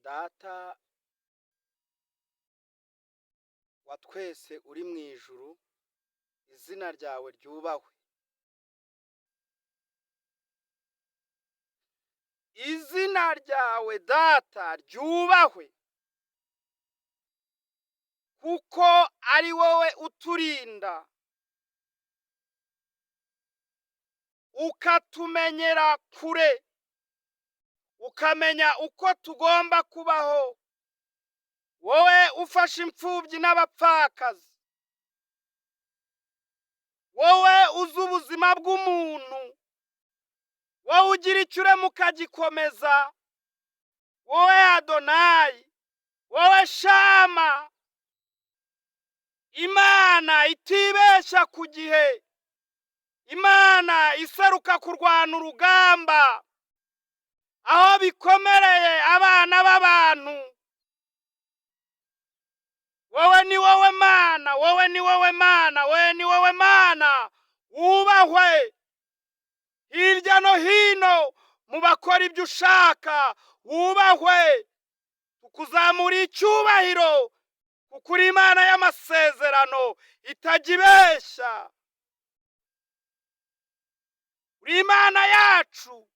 Data wa twese uri mu ijuru, izina ryawe ryubahwe. Izina ryawe Data ryubahwe, kuko ari wowe uturinda, ukatumenyera kure, ukamenya uko tugomba kubaho. Wowe ufasha imfubyi n'abapfakazi, wowe uzi ubuzima bw'umuntu, wowe ugira icyo urema ukagikomeza, wowe Adonayi, wowe Shama, Imana itibeshya ku gihe, Imana iseruka kurwana urugamba aho bikomereye abana b'abantu. Wowe ni wowe Mana, wowe ni wowe Mana, wowe ni wowe Mana wubahwe hirya no hino mu bakora ibyo ushaka. Wubahwe, tukuzamura icyubahiro kuko uri Imana y'amasezerano itajya ibeshya. Uri Imana yacu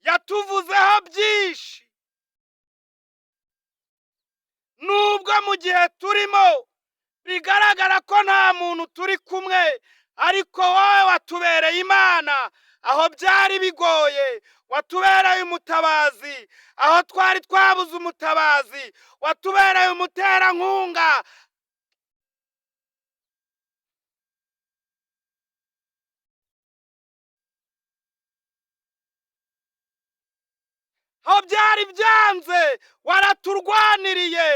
yatuvuzeho byinshi, nubwo mu gihe turimo bigaragara ko nta muntu turi kumwe, ariko wowe watubereye Imana aho byari bigoye. Watubereye umutabazi aho twari twabuze umutabazi, watubereye umuterankunga aho byari byanze, waraturwaniriye.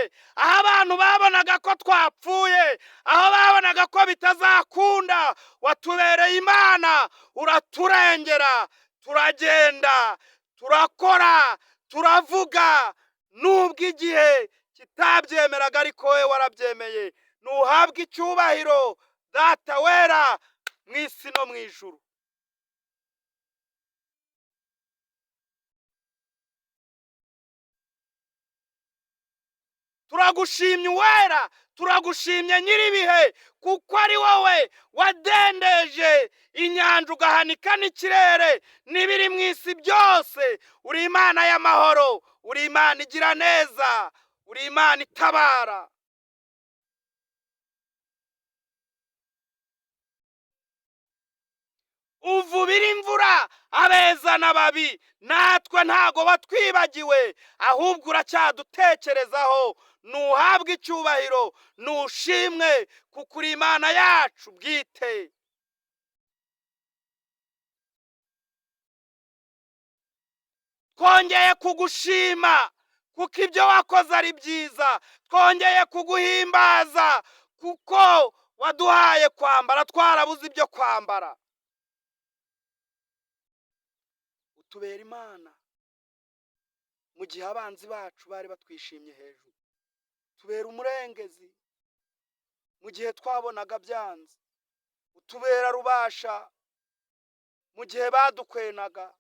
Aho abantu babonaga ko twapfuye, aho babonaga ko bitazakunda, watubereye Imana, uraturengera. Turagenda, turakora, turavuga, nubwo igihe kitabyemeraga ariko wowe warabyemeye. Nuhabwe icyubahiro Data wera, mu isi no mu ijuru. Turagushimye Uwera, turagushimye Nyiribihe, kuko ari wowe wadendeje inyanja ugahanika n'ikirere n'ibiri mu isi byose. Uri Imana y'amahoro, uri Imana igira neza, uri Imana itabara. Uvubira imvura abeza n'ababi, natwe ntago batwibagiwe, ahubwo uracyadutekerezaho. Nuhabwe icyubahiro, nushimwe, kuko uri Imana yacu bwite. Twongeye kugushima kuko ibyo wakoze ari byiza, twongeye kuguhimbaza kuko waduhaye kwambara twarabuze ibyo kwambara. Utubera Imana mu gihe abanzi bacu bari batwishimye hejuru, utubera umurengezi mu gihe twabonaga byanze, utubera rubasha mu gihe badukwenaga,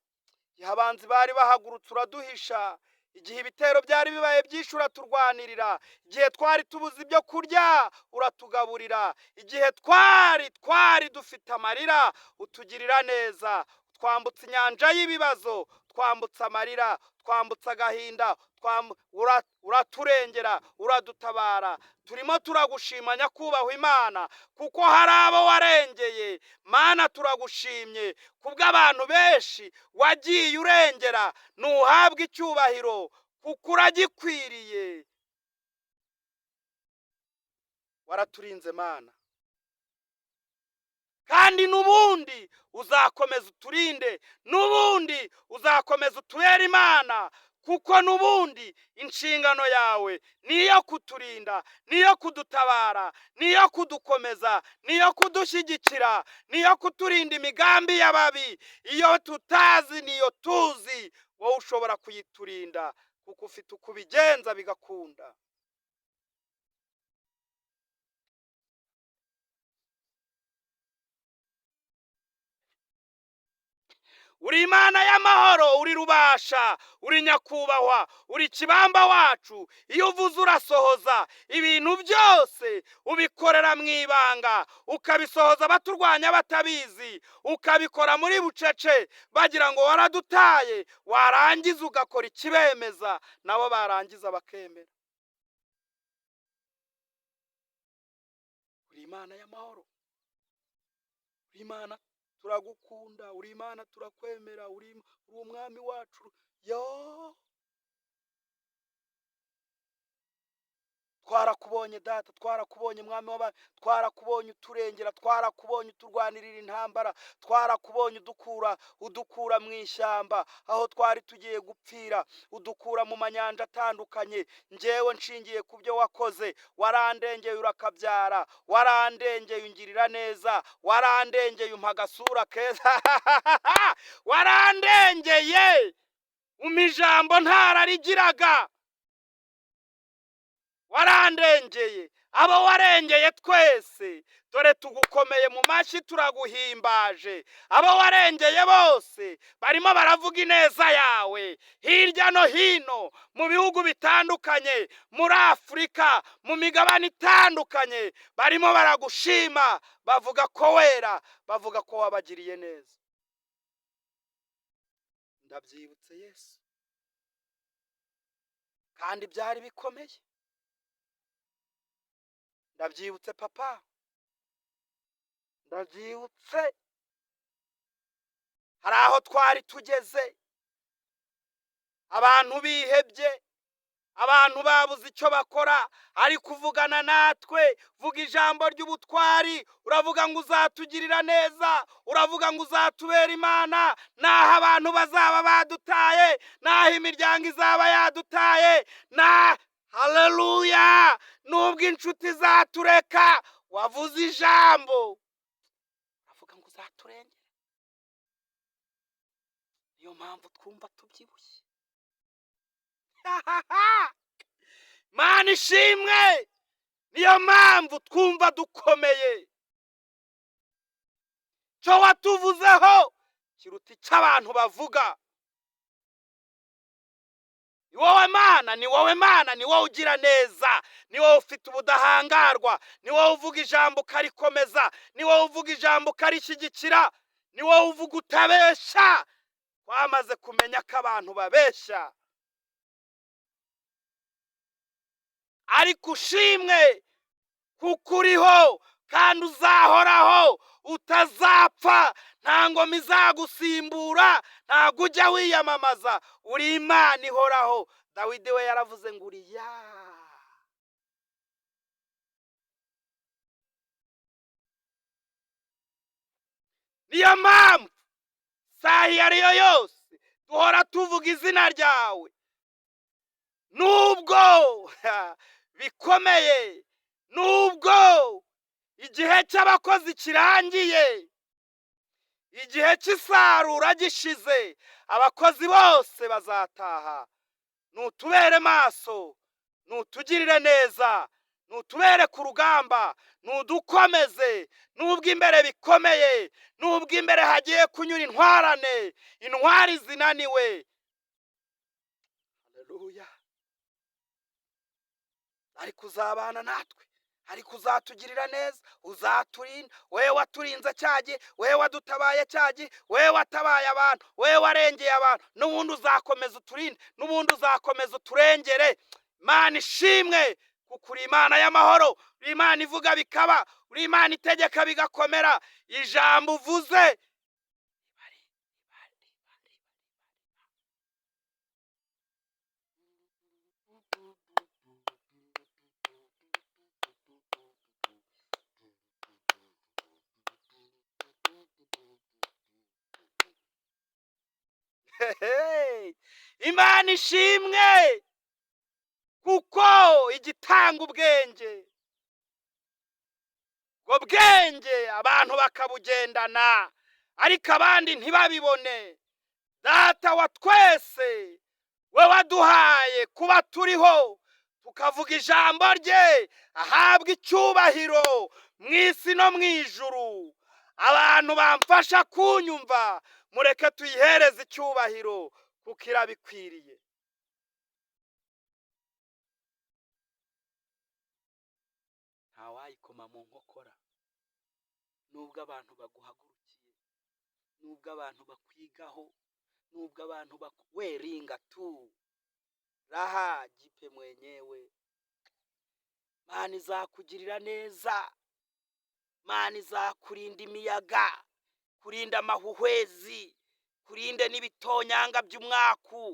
igihe abanzi bari bahagurutse uraduhisha, igihe ibitero byari bibaye byinshi uraturwanirira, igihe twari tubuze ibyo kurya uratugaburira, igihe twari dufite amarira utugirira neza. Twambutse inyanja y'ibibazo, twambutse amarira, twambutse agahinda, uraturengera, uradutabara. Turimo turagushima nyakubahwa Imana, kuko hari abo warengeye. Mana, turagushimye kubw'abantu benshi wagiye urengera. Nuhabwe icyubahiro kuko uragikwiriye. Waraturinze Mana, kandi n'ubundi uzakomeza uturinde, n'ubundi uzakomeza utubere Imana, kuko n'ubundi inshingano yawe niyo kuturinda, niyo kudutabara, niyo kudukomeza, niyo kudushyigikira, niyo kuturinda imigambi y'ababi. Iyo tutazi niyo tuzi, wowe ushobora kuyiturinda kuko ufite uko ubigenza bigakunda. uri Imana y'amahoro, uri rubasha, uri nyakubahwa, uri kibamba wacu. Iyo uvuze urasohoza, ibintu byose ubikorera mu ibanga, ukabisohoza abaturwanya batabizi, ukabikora muri bucece bagira ngo waradutaye, warangiza ugakora ikibemeza nabo barangiza bakemera. Uri Imana y'amahoro, uri Imana turagukunda, uri Imana turakwemera, uri umwami wacu. Yo, twarakubonye data, twarakubonye mwami w'abami, twarakubonye uturengera, twarakubonye uturwanirira intambara, twarakubonye udukura mu ishyamba aho twari tugiye gupfira, udukura mu manyanja atandukanye. Njyewe nshingiye ku byo wakoze, warandengeye urakabyara, warandengeye ungirira neza, warandengeye umpa agasura keza warandengeye umpa ijambo ntararigiraga, warandengeye abo warengeye twese, dore tugukomeye mu mashyi turaguhimbaje. Abo warengeye bose barimo baravuga ineza yawe hirya no hino mu bihugu bitandukanye, muri Afurika, mu migabane itandukanye, barimo baragushima, bavuga ko wera, bavuga ko wabagiriye neza. Ndabyibutse Yesu, kandi byari bikomeye. Ndabyibutse papa, ndabyibutse. Hari aho twari tugeze, abantu bihebye, abantu babuze icyo bakora, ari kuvugana natwe. Vuga ijambo ry'ubutwari, uravuga ngo uzatugirira neza, uravuga ngo uzatubera Imana, naho abantu bazaba badutaye, naho imiryango izaba yadutaye, haleluya, nubwo inshuti zatureka, wavuze ijambo, uravuga ngo uzaturengera. Niyo mpamvu twumva tubyibushye. Mana ishimwe, niyo mpamvu twumva dukomeye. Cyo watuvuzeho kiruta icyo abantu bavuga. Ni wowe Mana, ni wowe Mana, ni wowe ugira neza, ni wowe ufite ubudahangarwa, ni wowe uvuga ijambo ukarikomeza, ni wowe uvuga ijambo ukarishyigikira, ni wowe uvuga utabeshya. Twamaze kumenya ko abantu babeshya, ariko ushimwe kuko uriho kandi uzahoraho, utazapfa, nta ngoma izagusimbura, ntabwo ujya wiyamamaza, uri Imana ihoraho. Dawidi we yaravuze ngo uriya. Niyo mpamvu saa iyo ari yo yose duhora tuvuga izina ryawe, nubwo bikomeye, nubwo igihe cy'abakozi kirangiye, igihe cy'isarura gishize, abakozi bose bazataha. Nutubere maso, nutugirire neza, nutubere ku rugamba, nudukomeze, nubwo imbere bikomeye, nubwo imbere hagiye kunyura intwarane, intwari zinaniwe. Haleluya. Ariko uzabana natwe, ariko uzatugirira neza, uzaturinda. Wewe waturinze cyagihe, wewe wadutabaye cyagihe, wewe watabaye abantu, wewe warengeye abantu, n'ubundi uzakomeza uturinde, n'ubundi uzakomeza uturengere. Mana ishimwe kuko uri Imana y'amahoro, uri Imana ivuga bikaba, uri Imana itegeka bigakomera. Ijambo uvuze Imana ishimwe kuko igitanga ubwenge, ubwo bwenge abantu bakabugendana ariko abandi ntibabibone. Data wa twese, we waduhaye kuba turiho tukavuga ijambo rye, ahabwa icyubahiro mu isi no mu ijuru. abantu bamfasha kunyumva mureke tuyihereze icyubahiro kuko irabikwiriye. Ntawayikoma mu nkokora, nubwo abantu baguhagurukiye, nubwo abantu bakwigaho, nubwo abantu weringa tu raha jipe mwenyewe. Mana izakugirira neza, Mana izakurinda imiyaga, kurinda amahuhwezi, kurinde n'ibitonyanga by'umwaku,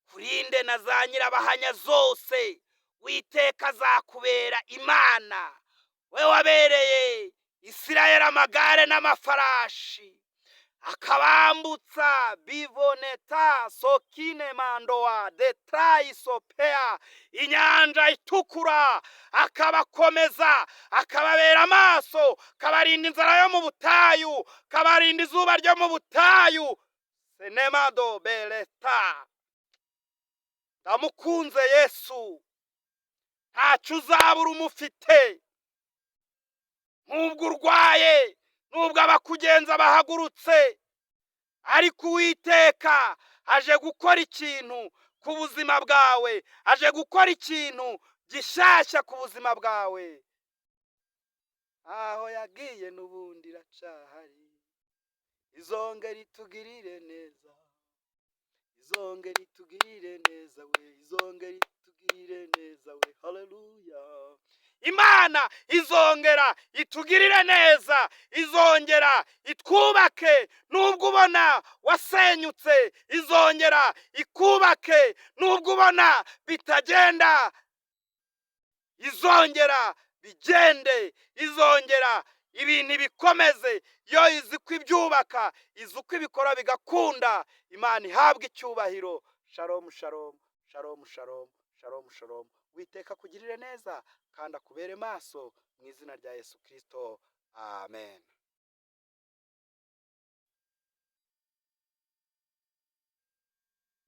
kurinde na za nyirabahanya zose. Uwiteka azakubera Imana, we wabereye Isirayeli amagare n'amafarashi, akabambutsa bivoneta sokine mandoa detrayisopea, inyanja itukura, akabakomeza, akababera amaso, kabarinda inzara yo mu butayu, kabarinda izuba ryo mu butayu. Senemado beleta. Ndamukunze Yesu, ntacyo uzabura umufite. Nubwo urwaye, nubwo abakugenza bahagurutse, ariko Uwiteka aje gukora ikintu ku buzima bwawe, aje gukora ikintu gishyashya ku buzima bwawe. Aho yagiye n'ubundi iracahari, izongera itugirire neza, izongera itugirire neza we, izongera itugirire neza we. Haleluya. Imana izongera itugirire neza, izongera itwubake. Nubwo ubona wasenyutse, izongera ikubake. Nubwo ubona bitagenda, izongera bigende, izongera ibintu bikomeze. Yo izi ko ibyubaka, izi uko ibikora bigakunda. Imana ihabwe icyubahiro. Shalom shalom, shalom shalom, shalom shalom. Uwiteka akugirire neza kandi akubere maso mu izina rya Yesu Kristo. Amen.